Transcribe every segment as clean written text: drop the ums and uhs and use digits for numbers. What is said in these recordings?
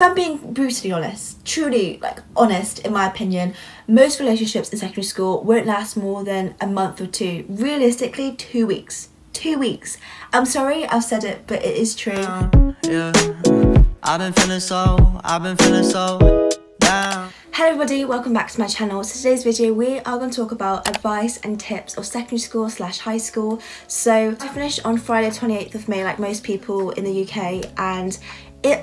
If I'm being brutally honest, truly honest in my opinion, most relationships in secondary school won't last more than a month or two. Realistically, 2 weeks. 2 weeks. I'm sorry I've said it, but it is true. Yeah. I've been feeling so down. Hello everybody, welcome back to my channel. So today's video we are going to talk about advice and tips of secondary school / high school. So I finished on Friday 28th of May like most people in the UK, and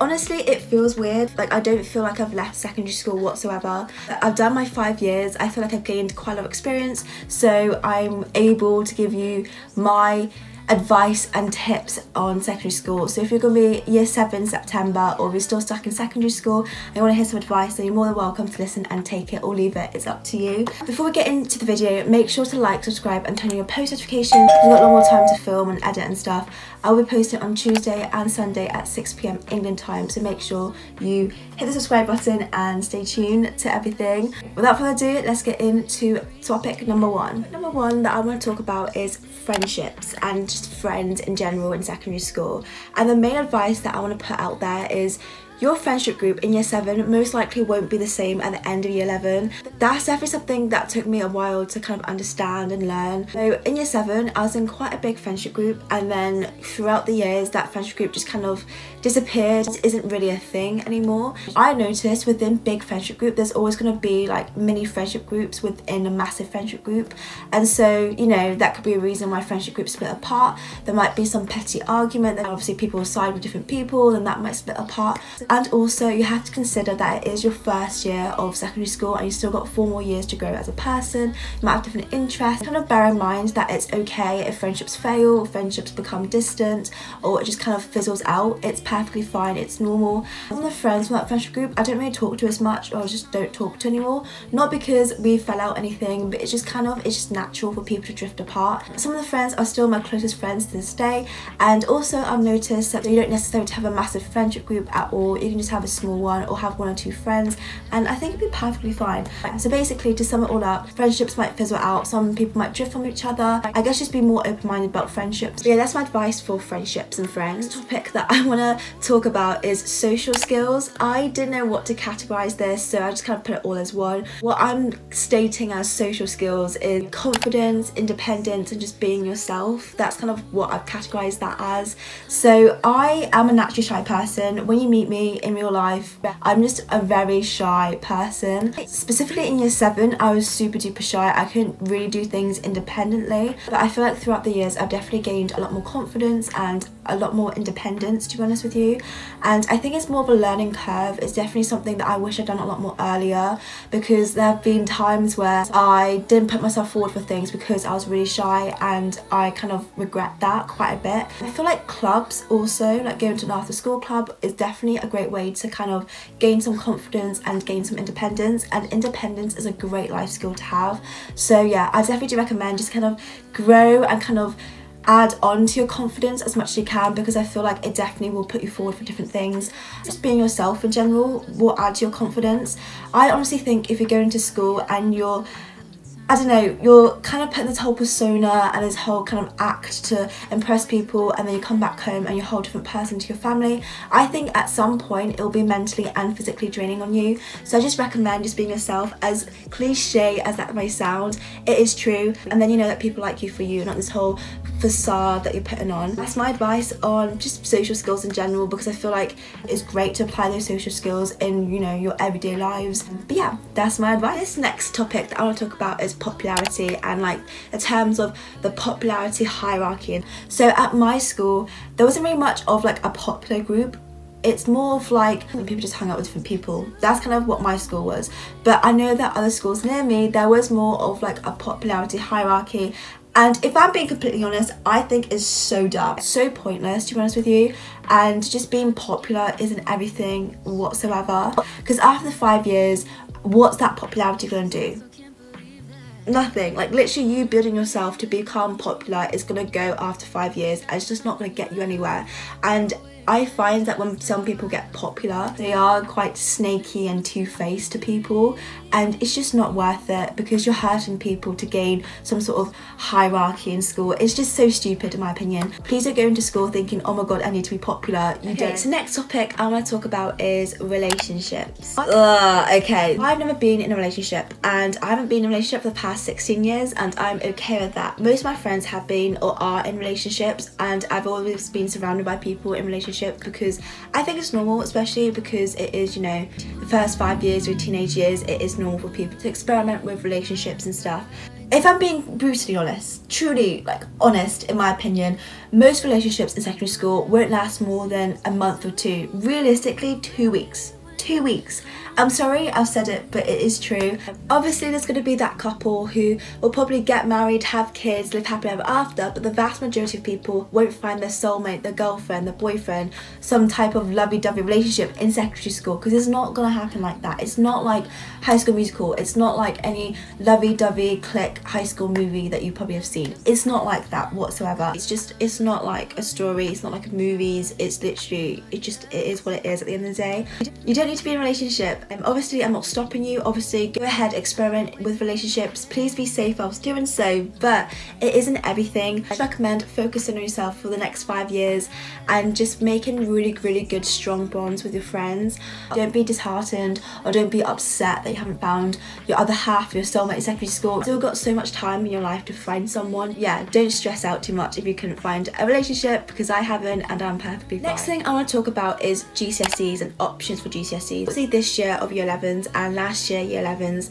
honestly it feels weird. I don't feel like I've left secondary school whatsoever. I've done my 5 years. I feel like I've gained quite a lot of experience, so I'm able to give you my advice and tips on secondary school. So if you're going to be year 7 September, or if you're still stuck in secondary school and you want to hear some advice, then you're more than welcome to listen and take it or leave it. It's up to you. Before we get into the video, make sure to like, subscribe and turn on your post notifications. We've got a lot more time to film and edit and stuff. I'll be posting on Tuesday and Sunday at 6 PM England time, so make sure you hit the subscribe button and stay tuned to everything. Without further ado, let's get into topic number one. Number one that I want to talk about is friendships and just friends in general in secondary school. And the main advice that I want to put out there is your friendship group in year 7 most likely won't be the same at the end of year 11. That's definitely something that took me a while to kind of understand and learn. So in year 7 I was in quite a big friendship group, and then throughout the years that friendship group just kind of disappeared. It isn't really a thing anymore. I noticed within big friendship group there's always going to be mini friendship groups within a massive friendship group, and so that could be a reason why friendship groups split apart. There might be some petty argument, then obviously people will side with different people and that might split apart. And also you have to consider that it is your first year of secondary school and you've still got 4 more years to grow as a person. You might have different interests. Kind of bear in mind that it's okay if friendships fail, friendships become distant, or it just kind of fizzles out. It's perfectly fine, it's normal. Some of the friends from that friendship group I don't really talk to as much, or just don't talk to anymore. Not because we fell out anything, but it's just natural for people to drift apart. Some of the friends are still my closest friends to this day, and also I've noticed that you don't necessarily have a massive friendship group at all. You can just have a small one or have 1 or 2 friends, and I think it'd be perfectly fine. So basically, to sum it all up, friendships might fizzle out, some people might drift from each other. I guess just be more open-minded about friendships. But yeah, that's my advice for friendships and friends. The topic that I want to talk about is social skills. I didn't know what to categorize this, so I just kind of put it all as one. What I'm stating as social skills is confidence, independence, and just being yourself. That's kind of what I've categorized that as. So I am a naturally shy person. When you meet me in real life, I'm just a very shy person. Specifically in year 7 I was super duper shy. I couldn't really do things independently, but I feel like throughout the years I've definitely gained a lot more confidence and a lot more independence, to be honest with you. And I think it's more of a learning curve. It's definitely something that I wish I'd done a lot more earlier, because there have been times where I didn't put myself forward for things because I was really shy, and I kind of regret that quite a bit. I feel like clubs also, like going to an after school club, is definitely a great way to kind of gain some confidence and gain some independence, and independence is a great life skill to have. So yeah, I definitely do recommend just kind of grow and kind of add on to your confidence as much as you can, because I feel like it definitely will put you forward for different things. Just being yourself in general will add to your confidence. I honestly think if you're going to school and you're kind of putting this whole persona and this whole kind of act to impress people, and then you come back home and you're a whole different person to your family, I think at some point it'll be mentally and physically draining on you. So I just recommend just being yourself. As cliche as that may sound, it is true, and then you know that people like you for you, not this whole facade that you're putting on. That's my advice on just social skills in general, because I feel like it's great to apply those social skills in your everyday lives. But yeah, that's my advice. This next topic that I want to talk about is popularity, and in terms of the popularity hierarchy. So at my school there wasn't really much of a popular group. It's more of people just hung out with different people. That's kind of what my school was. But I know that other schools near me, there was more of a popularity hierarchy. And if I'm being completely honest, I think it's so dumb, so pointless, to be honest with you. And just being popular isn't everything whatsoever, because after the 5 years, what's that popularity going to do? Nothing. Literally you building yourself to become popular is going to go after 5 years, and it's just not going to get you anywhere. And I find that when some people get popular, they are quite snaky and two-faced to people, and it's just not worth it because you're hurting people to gain some sort of hierarchy in school. It's just so stupid in my opinion. Please don't go into school thinking, oh my god, I need to be popular. You don't. So next topic I want to talk about is relationships. Okay, I've never been in a relationship, and I haven't been in a relationship for the past 16 years, and I'm okay with that. Most of my friends have been or are in relationships, and I've always been surrounded by people in relationships because I think it's normal, especially because it is, you know, the first 5 years of your teenage years, it is normal for people to experiment with relationships and stuff. If I'm being brutally honest, truly like honest in my opinion, most relationships in secondary school won't last more than a month or two. Realistically, 2 weeks. 2 weeks. I'm sorry I've said it, but it is true. Obviously there's going to be that couple who will probably get married, have kids, live happily ever after, but the vast majority of people won't find their soulmate, their girlfriend, their boyfriend, some type of lovey-dovey relationship in secondary school, because it's not going to happen like that. It's not like High School Musical. It's not like any lovey-dovey click high school movie that you probably have seen. It's not like that whatsoever. It's not like a story. It's not like movies. It's literally, it is what it is at the end of the day. You don't need to be in a relationship. Obviously I'm not stopping you. Obviously go ahead, experiment with relationships. Please be safe whilst doing so, but it isn't everything. I recommend focusing on yourself for the next 5 years and just making really good strong bonds with your friends. Don't be disheartened or don't be upset that you haven't found your other half, your soulmate in secondary school. You've still got so much time in your life to find someone. Yeah, don't stress out too much if you couldn't find a relationship, because I haven't and I'm perfectly fine. Next thing I want to talk about is GCSEs and options for GCSEs. Obviously this year of year 11s and last year year 11s,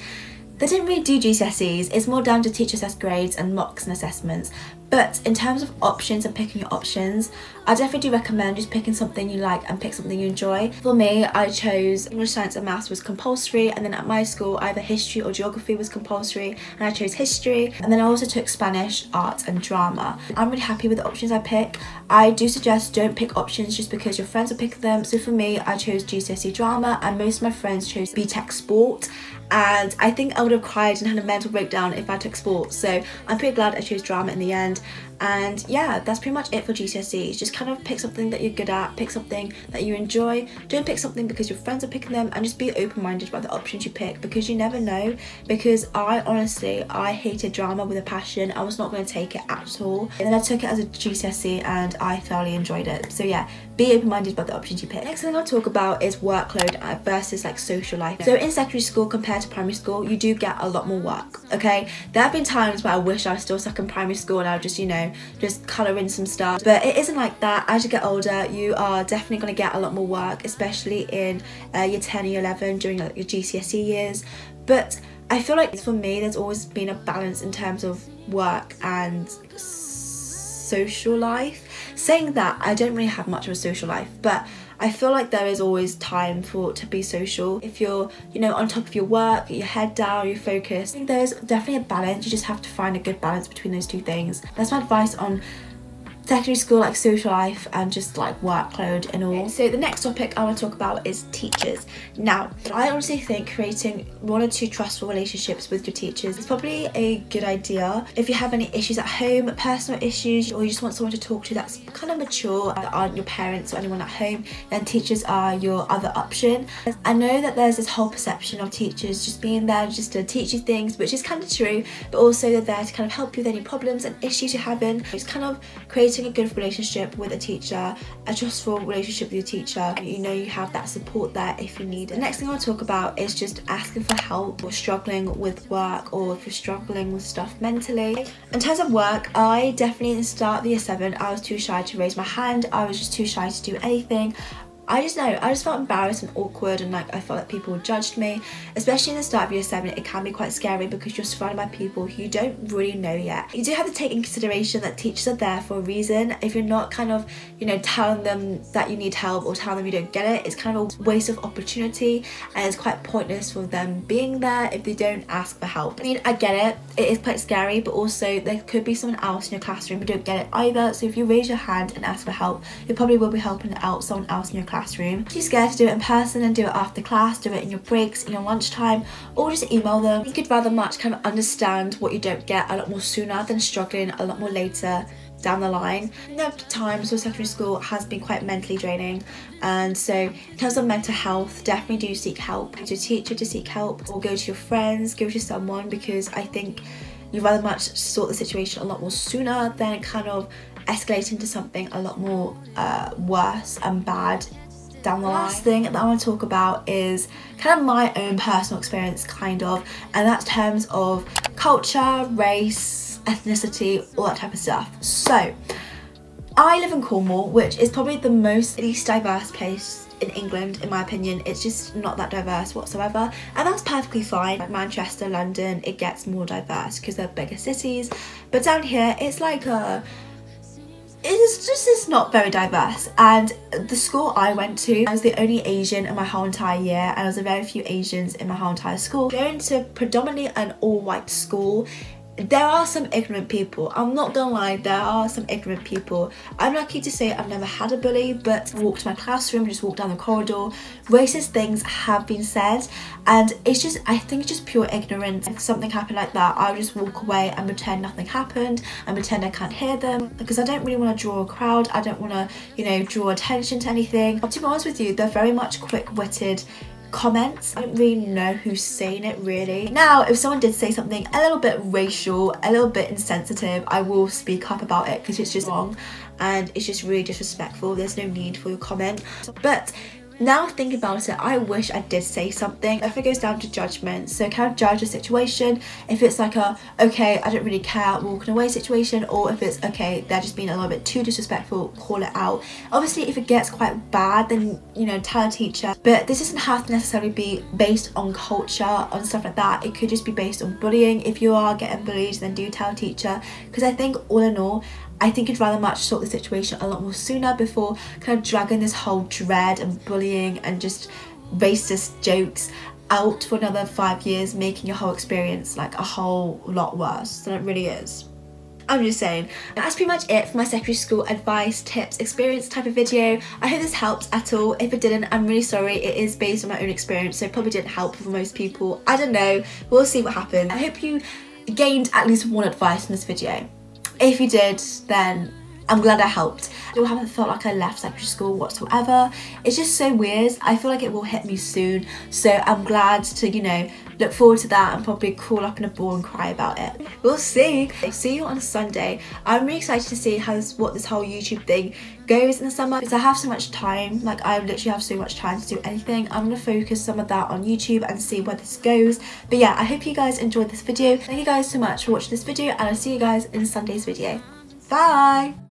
they didn't really do GCSEs. It's more down to teacher assessed grades and mocks and assessments. But in terms of options and picking your options, I definitely do recommend just picking something you like and pick something you enjoy. For me, I chose English, Science and Maths was compulsory, and then at my school either history or geography was compulsory, and I chose history. And then I also took Spanish, art and drama. I'm really happy with the options I pick. I do suggest don't pick options just because your friends will pick them. So for me, I chose GCSE drama, and most of my friends chose BTEC sport. And I think I would have cried and had a mental breakdown if I took sports, so I'm pretty glad I chose drama in the end. And yeah, that's pretty much it for GCSEs. Just kind of pick something that you're good at, pick something that you enjoy. Don't pick something because your friends are picking them, and just be open-minded about the options you pick, because you never know. Because I hated drama with a passion. I was not going to take it at all, and then I took it as a GCSE and I thoroughly enjoyed it. So yeah, be open-minded about the options you pick. Next thing I'll talk about is workload versus like social life. So in secondary school compared to primary school, you do get a lot more work, okay? There have been times where I wish I was still stuck in primary school and I would just, you know, just colour in some stuff, but it isn't like that. As you get older, you are definitely going to get a lot more work, especially in year 10 or year 11 during like, your GCSE years. But I feel like for me there's always been a balance in terms of work and social life. Saying that, I don't really have much of a social life, but I feel like there is always time to be social. If you're, you know, on top of your work, your head down, you're focused, I think there's definitely a balance. You just have to find a good balance between those two things. That's my advice on secondary school, like social life and just like workload and all. So the next topic I want to talk about is teachers. Now, I honestly think creating 1 or 2 trustful relationships with your teachers is probably a good idea. If you have any issues at home, personal issues, or you just want someone to talk to that's kind of mature, that aren't your parents or anyone at home, then teachers are your other option. I know that there's this whole perception of teachers just being there just to teach you things, which is kind of true, but also they're there to kind of help you with any problems and issues you're having. It's kind of creating a good relationship with a teacher, a trustful relationship with your teacher. You know you have that support there if you need it. The next thing I want to talk about is just asking for help or struggling with work, or if you're struggling with stuff mentally. In terms of work, I definitely at the start of year 7 I was too shy to raise my hand. I was just too shy to do anything. I just felt embarrassed and awkward, and like I felt like people judged me. Especially in the start of year 7, it can be quite scary because you're surrounded by people who you don't really know yet. You do have to take in consideration that teachers are there for a reason. If you're not kind of, you know, telling them that you need help or telling them you don't get it, it's kind of a waste of opportunity, and it's quite pointless for them being there if they don't ask for help. I mean, I get it, it is quite scary, but also there could be someone else in your classroom who don't get it either. So if you raise your hand and ask for help, you probably will be helping out someone else in your classroom. If you're scared to do it in person, and do it after class, do it in your breaks, in your lunchtime, or just email them. You could rather much kind of understand what you don't get a lot more sooner than struggling a lot more later down the line. There are times where secondary school has been quite mentally draining, and so in terms of mental health, definitely do seek help. Go to a teacher to seek help, or go to your friends, go to someone, because I think you'd rather much sort the situation a lot more sooner than kind of escalate into something a lot more worse and bad down the line. Last thing that I want to talk about is kind of my own personal experience, kind of, and that's terms of culture, race, ethnicity, all that type of stuff. So I live in Cornwall, which is probably the least diverse place in England, in my opinion. It's just not that diverse whatsoever, and that's perfectly fine. Like Manchester, London, it gets more diverse because they're bigger cities, but down here it's like it's not very diverse. And the school I went to, I was the only Asian in my whole entire year, and there was a very few Asians in my whole entire school. Going to predominantly an all-white school, there are some ignorant people. I'm not gonna lie, there are some ignorant people. I'm lucky to say I've never had a bully, but walked to my classroom, just walked down the corridor, racist things have been said, and it's just, I think it's just pure ignorance. If something happened like that, I'll just walk away and pretend nothing happened and pretend I can't hear them, because I don't really want to draw a crowd. I don't want to, you know, draw attention to anything. To be honest with you, they're very much quick-witted comments. I don't really know who's saying it really. Now, if someone did say something a little bit racial, a little bit insensitive, I will speak up about it, because it's just wrong and it's just really disrespectful. There's no need for your comment. But now thinking about it, I wish I did say something. If it goes down to judgment, so kind of judge the situation. If it's like a, okay, I don't really care, walking away situation, or if it's, okay, they're just being a little bit too disrespectful, call it out. Obviously, if it gets quite bad, then, you know, tell a teacher. But this doesn't have to necessarily be based on culture, on stuff like that. It could just be based on bullying. If you are getting bullied, then do tell a teacher, because I think all in all, I think I'd rather much sort the situation a lot more sooner before kind of dragging this whole dread and bullying and just racist jokes out for another 5 years, making your whole experience like a whole lot worse than it really is. I'm just saying. That's pretty much it for my secondary school advice, tips, experience type of video. I hope this helped at all. If it didn't, I'm really sorry. It is based on my own experience, so it probably didn't help for most people. I don't know. We'll see what happens. I hope you gained at least one advice from this video. If you did, then I'm glad I helped. I still haven't felt like I left secondary school whatsoever. It's just so weird. I feel like it will hit me soon, so I'm glad to, you know, look forward to that and probably crawl up in a ball and cry about it. We'll see. I'll see you on Sunday. I'm really excited to see what this whole YouTube thing goes in the summer, because I have so much time. Like, I literally have so much time to do anything. I'm gonna focus some of that on YouTube and see where this goes. But yeah, I hope you guys enjoyed this video. Thank you guys so much for watching this video, and I'll see you guys in Sunday's video. Bye!